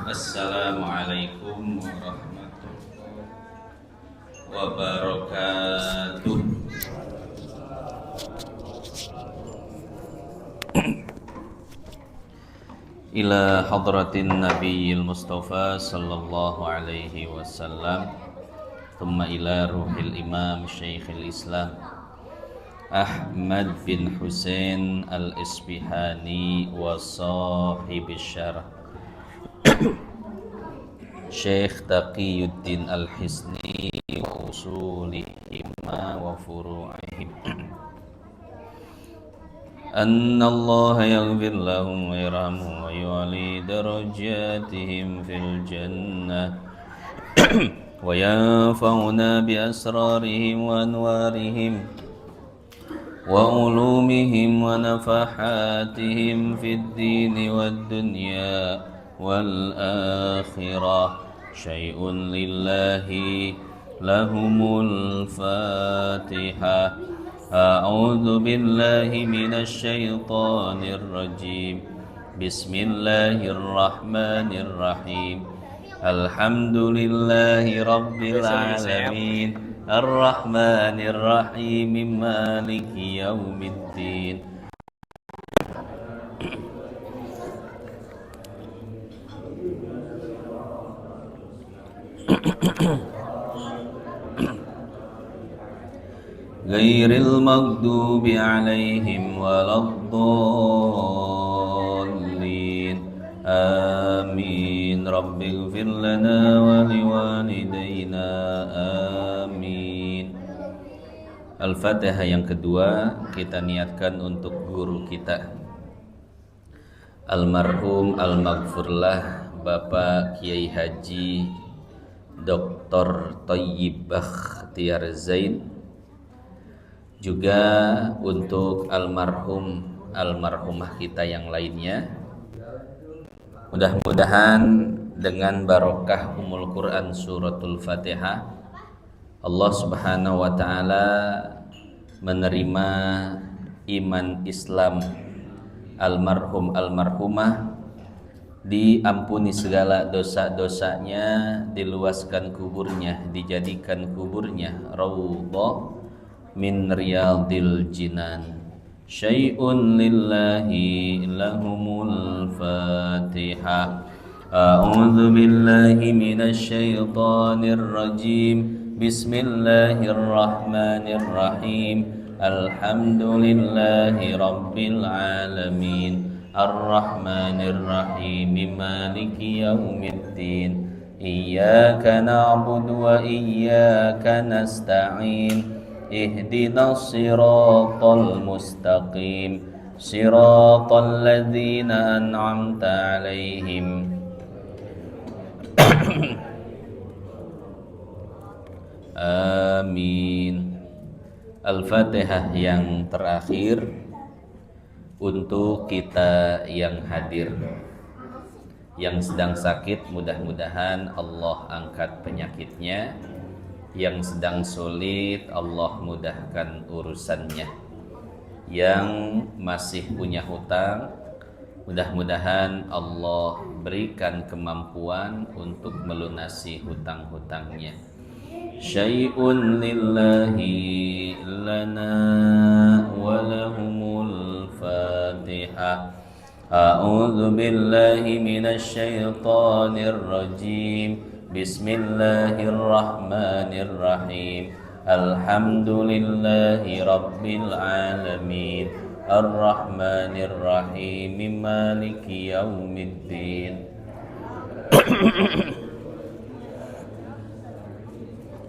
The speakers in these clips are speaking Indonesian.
Assalamualaikum warahmatullahi wabarakatuh. Ila hadratin nabiyil mustafa sallallahu alaihi wasallam, thumma ila ruhil imam syekhil islam Ahmad bin Husain al-Isbihani wa sahibis syarah Syekh Taqiyuddin al-Hisni wa usulihima wa furu'ihim Anna Allah yaghfir lahum wa yarhamhum wa yu'ali darajatihim fil jannah wa yanfa'una bi asrarihim wa anwarihim wa ulumihim wa nafahatihim fid dini wad dunya wal akhirah. Syai'un lillahi lahumul fatihah. A'udzu billahi minasy syaithanir rajim. Bismillahirrahmanirrahim. Alhamdulillahi rabbil alamin. Ar-Rahmanir Rahim. Maliki yaumiddin. Ghairil maghdubi alaihim waladdallin. Amin. Rabbighfir lana wa liwalidayna. Amin. Al-Fatihah yang kedua kita niatkan untuk guru kita almarhum al-maghfurlah Bapak Kiai Haji Dr. Thayyib Bakhtiar Zain, juga untuk almarhumah kita yang lainnya. Mudah-mudahan dengan barokah Ummul Quran suratul Fatihah, Allah Subhanahu wa taala menerima iman Islam almarhum almarhumah, diampuni segala dosa-dosanya, diluaskan kuburnya, dijadikan kuburnya raudhah min riyadil jinan. Syai'un lillahi lahumul fatihah. A'udzu billahi minasy syaithanir rajim. Bismillahirrahmanirrahim. Alhamdulillahi rabbil alamin. Ar-Rahmanir Rahim. Maliki yaumiddin. Iyyaka na'budu wa iyyaka nasta'in. Ihdinas siratal mustaqim. Siratal ladzina an'amta 'alaihim. Amin. Al-Fatihah yang terakhir untuk kita yang hadir. Yang sedang sakit mudah-mudahan Allah angkat penyakitnya. Yang sedang sulit Allah mudahkan urusannya. Yang masih punya hutang mudah-mudahan Allah berikan kemampuan untuk melunasi hutang-hutangnya. Syai'un lillahi lana wa lahumul fatihah. A'udzu billahi minasy syaithanir rajim. Bismillahirrahmanirrahim. Alhamdulillahi rabbil alamin. Ar-Rahmanir Rahim. Maliki yaumiddin.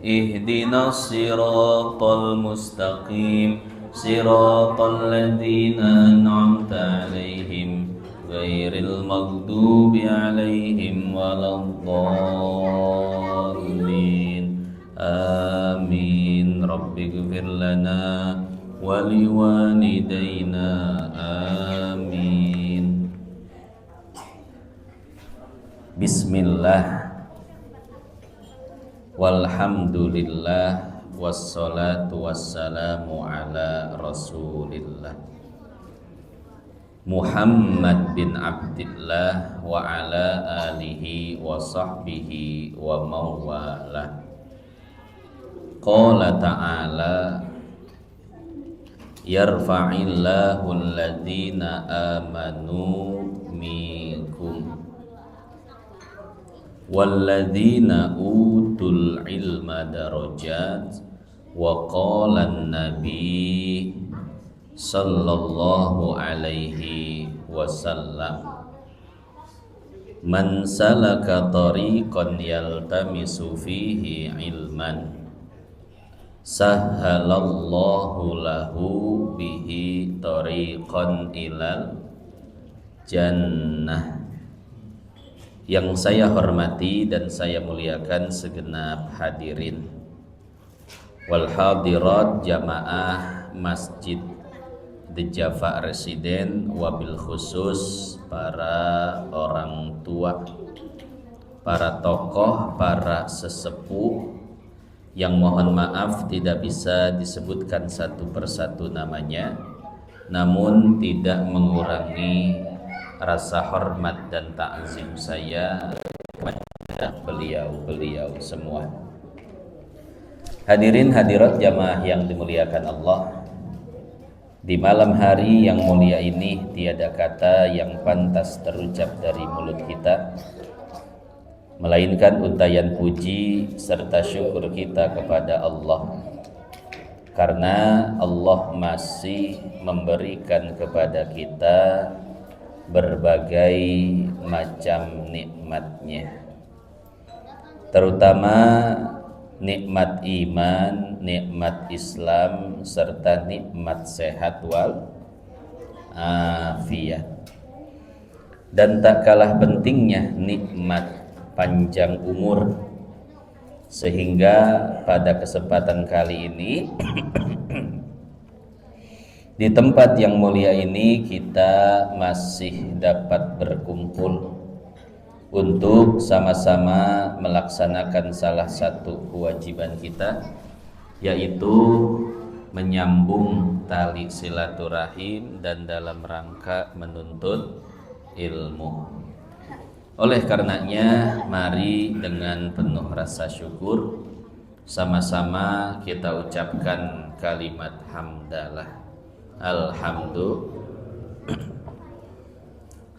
Ihdinas siratal mustaqim. Siratal ladzina an'amta 'alaihim ghairil maghdubi 'alaihim waladdallin. Amin. Rabbighfir lana wa liwalidayna. Amin. Bismillah. Walhamdulillah. Wassalatu wassalamu ala rasulillah. Muhammad bin Abdillah wa ala alihi wa sahbihi wa mawalah. Qala ta'ala yarfa'illahu alladhina amanu minkum walladzina utul ilma darajat wa qala an-nabi sallallahu alaihi wasallam man salaka tariqan yaltamisu fihi ilman sahhalallahu lahu bihi tariqan ilal jannah. Yang saya hormati dan saya muliakan segenap hadirin wal hadirat jamaah Masjid The Java Residen, wabil khusus para orang tua, para tokoh, para sesepuh yang mohon maaf tidak bisa disebutkan satu persatu namanya, namun tidak mengurangi rasa hormat dan ta'zim saya kepada beliau-beliau semua. Hadirin hadirat jamaah yang dimuliakan Allah, di malam hari yang mulia ini tiada kata yang pantas terucap dari mulut kita melainkan untayan puji serta syukur kita kepada Allah, karena Allah masih memberikan kepada kita berbagai macam nikmatnya, terutama nikmat iman, nikmat Islam, serta nikmat sehat wal afiat. Dan tak kalah pentingnya nikmat panjang umur, sehingga pada kesempatan kali ini di tempat yang mulia ini kita masih dapat berkumpul untuk sama-sama melaksanakan salah satu kewajiban kita, yaitu menyambung tali silaturahim dan dalam rangka menuntut ilmu. Oleh karenanya, mari dengan penuh rasa syukur sama-sama kita ucapkan kalimat hamdalah. Alhamdulillah.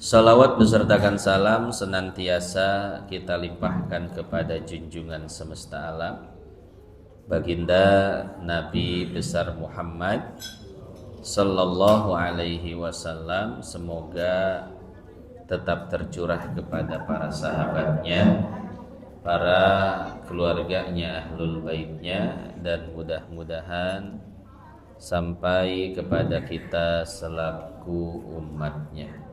Salawat besertakan salam senantiasa kita limpahkan kepada junjungan semesta alam, baginda Nabi besar Muhammad sallallahu alaihi wasallam. Semoga tetap tercurah kepada para sahabatnya, para keluarganya, ahlul baitnya, dan mudah-mudahan sampai kepada kita selaku umatnya.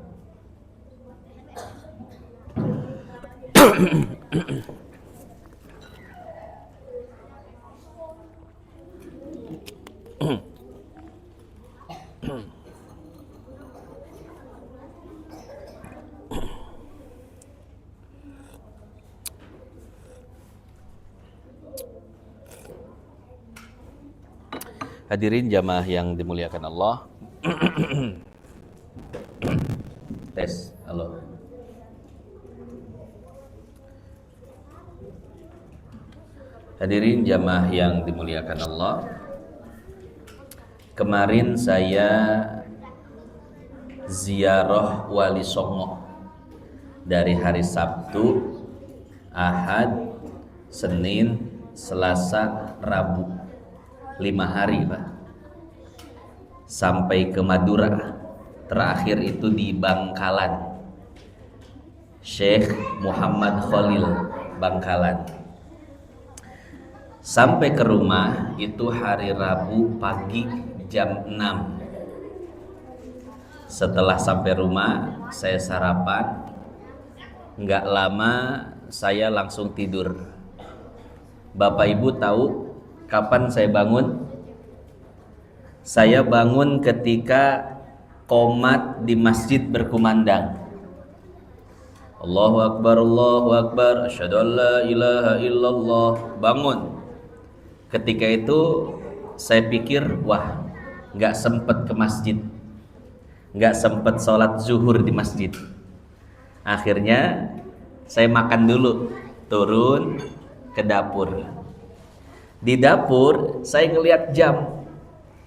Hadirin jamaah yang dimuliakan Allah. Tes, halo. Hadirin jamaah yang dimuliakan Allah. Kemarin saya ziarah Wali Songo dari hari Sabtu, Ahad, Senin, Selasa, Rabu. 5 hari Pak, sampai ke Madura. Terakhir itu di Bangkalan, Syekh Muhammad Khalil Bangkalan. Sampai ke rumah itu hari Rabu pagi jam 6. Setelah sampai rumah saya sarapan, nggak lama saya langsung tidur. Bapak Ibu tahu kapan saya bangun? Saya bangun ketika qomat di masjid berkumandang. Allahu Akbar, asyhadu an la ilaha illallah. Bangun. Ketika itu saya pikir, wah, nggak sempet ke masjid. nggak sempet sholat zuhur di masjid. Akhirnya saya makan dulu, turun ke dapur. Di dapur saya ngelihat jam,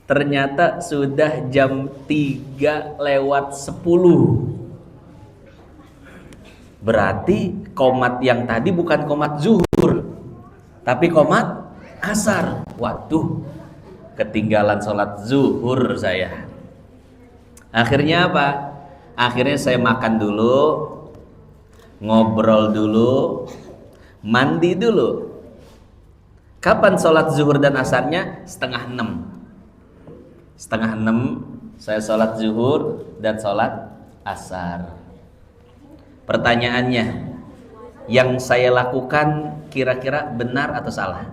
ternyata sudah jam 3:10. Berarti qomat yang tadi bukan qomat zuhur, tapi qomat asar. Waduh, ketinggalan sholat zuhur saya. Akhirnya apa? Akhirnya saya makan dulu, ngobrol dulu, mandi dulu. Kapan sholat zuhur dan asarnya? 5:30. 5:30 saya sholat zuhur dan sholat asar. Pertanyaannya, yang saya lakukan kira-kira benar atau salah?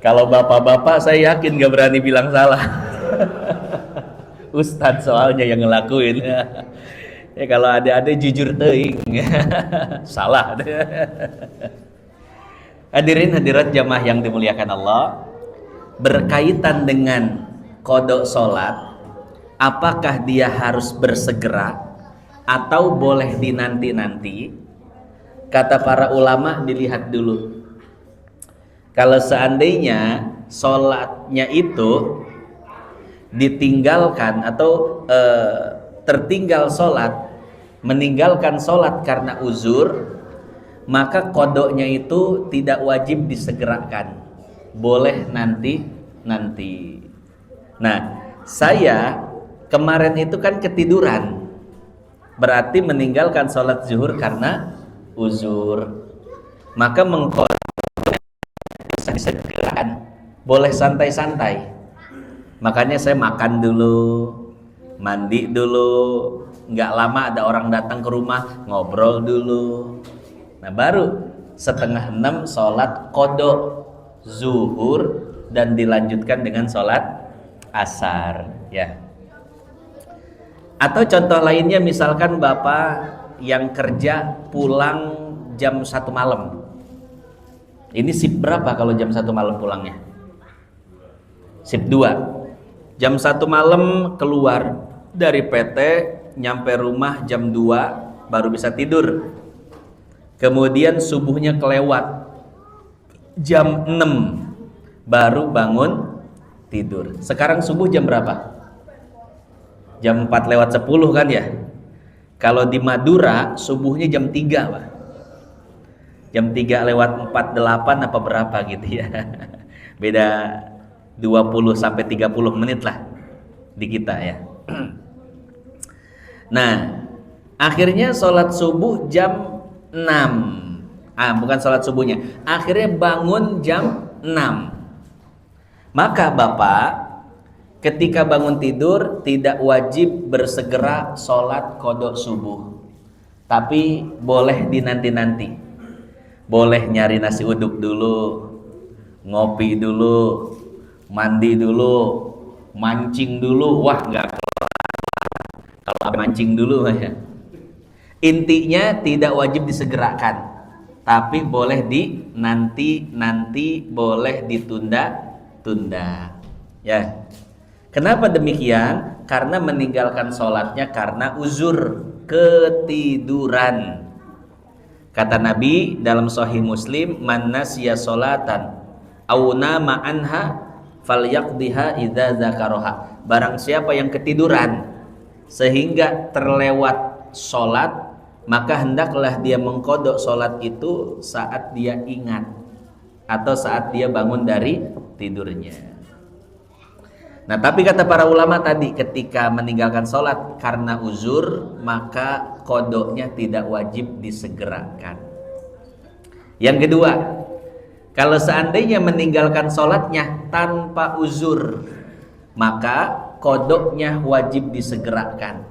Kalau bapak-bapak saya yakin gak berani bilang salah. Ustadz soalnya yang ngelakuin. Ya kalau adik-adik jujur teuing. Salah. Hadirin hadirat jamaah yang dimuliakan Allah, berkaitan dengan qada sholat, apakah dia harus bersegera atau boleh dinanti-nanti? Kata para ulama, dilihat dulu. Kalau seandainya sholatnya itu ditinggalkan atau tertinggal sholat, meninggalkan sholat karena uzur, maka qadanya itu tidak wajib disegerakan, boleh nanti. Nah, saya kemarin itu kan ketiduran, berarti meninggalkan sholat zuhur karena uzur, maka mengqadha bisa disegerakan, boleh santai-santai. Makanya saya makan dulu, mandi dulu, nggak lama ada orang datang ke rumah, ngobrol dulu. Nah baru 5:30 sholat qadha zuhur dan dilanjutkan dengan sholat asar, ya. Atau contoh lainnya, misalkan bapak yang kerja pulang jam 1 malam. Ini shift berapa kalau jam 1 malam pulangnya? Shift 2. Jam 1 malam keluar dari PT, nyampe rumah jam 2 baru bisa tidur. Kemudian subuhnya kelewat, jam 6 baru bangun tidur. Sekarang subuh jam berapa? Jam 4:10 kan ya? Kalau di Madura subuhnya jam 3 Pak. Jam 3:48 apa berapa gitu ya. Beda 20-30 menit lah di kita ya. Nah, akhirnya sholat subuh jam 6. Bukan sholat subuhnya, akhirnya bangun jam 6. Maka bapak ketika bangun tidur tidak wajib bersegera sholat qadha subuh, tapi boleh dinanti-nanti. Boleh nyari nasi uduk dulu, ngopi dulu, mandi dulu, mancing dulu. Wah nggak kalau mancing dulu ya. Intinya tidak wajib disegerakan, tapi boleh dinanti, boleh ditunda-tunda. Ya. Kenapa demikian? Karena meninggalkan sholatnya karena uzur, ketiduran. Kata Nabi dalam Sahih Muslim, man nasiya sholatan aw nama anha falyaqdiha idza dzakaraha. Barang siapa yang ketiduran sehingga terlewat sholat, maka hendaklah dia mengqadha sholat itu saat dia ingat atau saat dia bangun dari tidurnya. Nah, tapi kata para ulama tadi, ketika meninggalkan sholat karena uzur, maka qadanya tidak wajib disegerakan. Yang kedua, kalau seandainya meninggalkan sholatnya tanpa uzur, maka qadanya wajib disegerakan.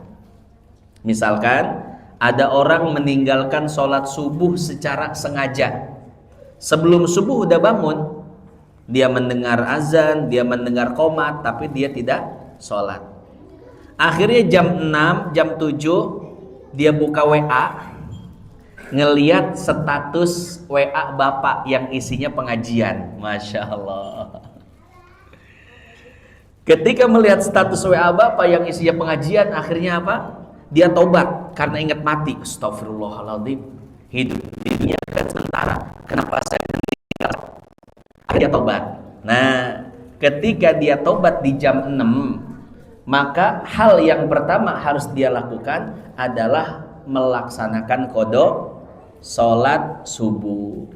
Misalkan ada orang meninggalkan sholat subuh secara sengaja. Sebelum subuh udah bangun, dia mendengar azan, dia mendengar qomat, tapi dia tidak sholat. Akhirnya jam 6, jam 7 dia buka WA, ngeliat status WA bapak yang isinya pengajian. Masya Allah. Ketika melihat status WA bapak yang isinya pengajian, akhirnya apa? Dia tobat karena ingat mati. Astagfirullahaladzim, hidup di dunia kan sementara, kenapa saya meninggal? Akhirnya dia tobat. Nah, ketika dia tobat di jam 6, maka hal yang pertama harus dia lakukan adalah melaksanakan qada sholat subuh.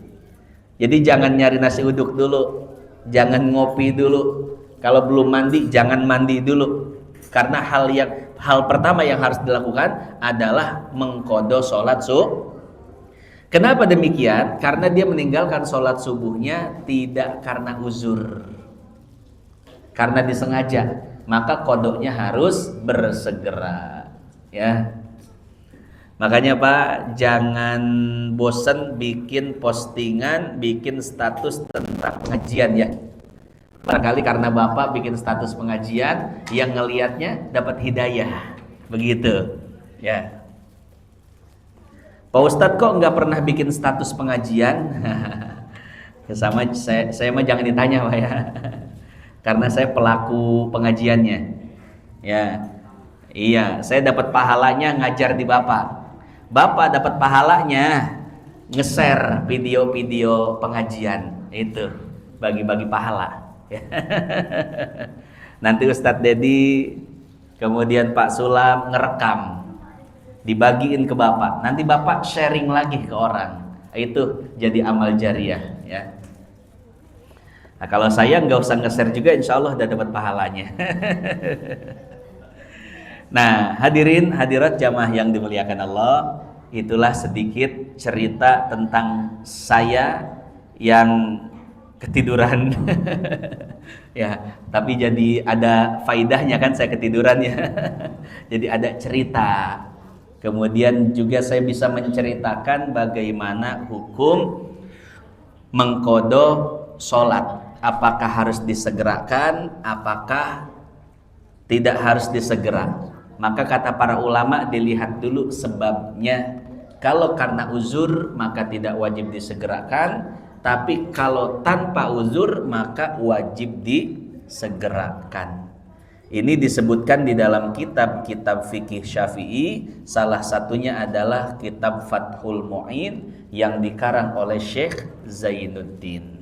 Jadi jangan nyari nasi uduk dulu, jangan ngopi dulu, kalau belum mandi jangan mandi dulu, karena hal pertama yang harus dilakukan adalah mengqada sholat subuh. Kenapa demikian? Karena dia meninggalkan sholat subuhnya tidak karena uzur, karena disengaja, maka kodoknya harus bersegera, ya. Makanya Pak, jangan bosen bikin postingan, bikin status tentang pengajian ya. Barangkali karena Bapak bikin status pengajian, yang ngelihatnya dapat hidayah, begitu, ya. Pak Ustadz kok nggak pernah bikin status pengajian? Sama saya mah jangan ditanya Pak ya. Karena saya pelaku pengajiannya, ya. Iya, saya dapat pahalanya ngajar di Bapak. Bapak dapat pahalanya nge-share video-video pengajian itu, bagi-bagi pahala. Nanti Ustadz Dedi kemudian Pak Sulam ngerekam, dibagiin ke Bapak. Nanti Bapak sharing lagi ke orang. Itu jadi amal jariah, ya. Nah, kalau saya nggak usah nge-share juga, insya Allah udah dapat pahalanya. Nah, hadirin hadirat jamaah yang dimuliakan Allah, itulah sedikit cerita tentang saya yang ketiduran. Ya, tapi jadi ada faidahnya kan saya ketiduran ya. Jadi ada cerita. Kemudian juga saya bisa menceritakan bagaimana hukum mengqada sholat. Apakah harus disegerakan, apakah tidak harus disegera. Maka kata para ulama, dilihat dulu sebabnya. Kalau karena uzur maka tidak wajib disegerakan, tapi kalau tanpa uzur maka wajib disegerakan. Ini disebutkan di dalam kitab-kitab fikih Syafi'i, salah satunya adalah kitab Fathul Mu'in yang dikarang oleh Syekh Zainuddin.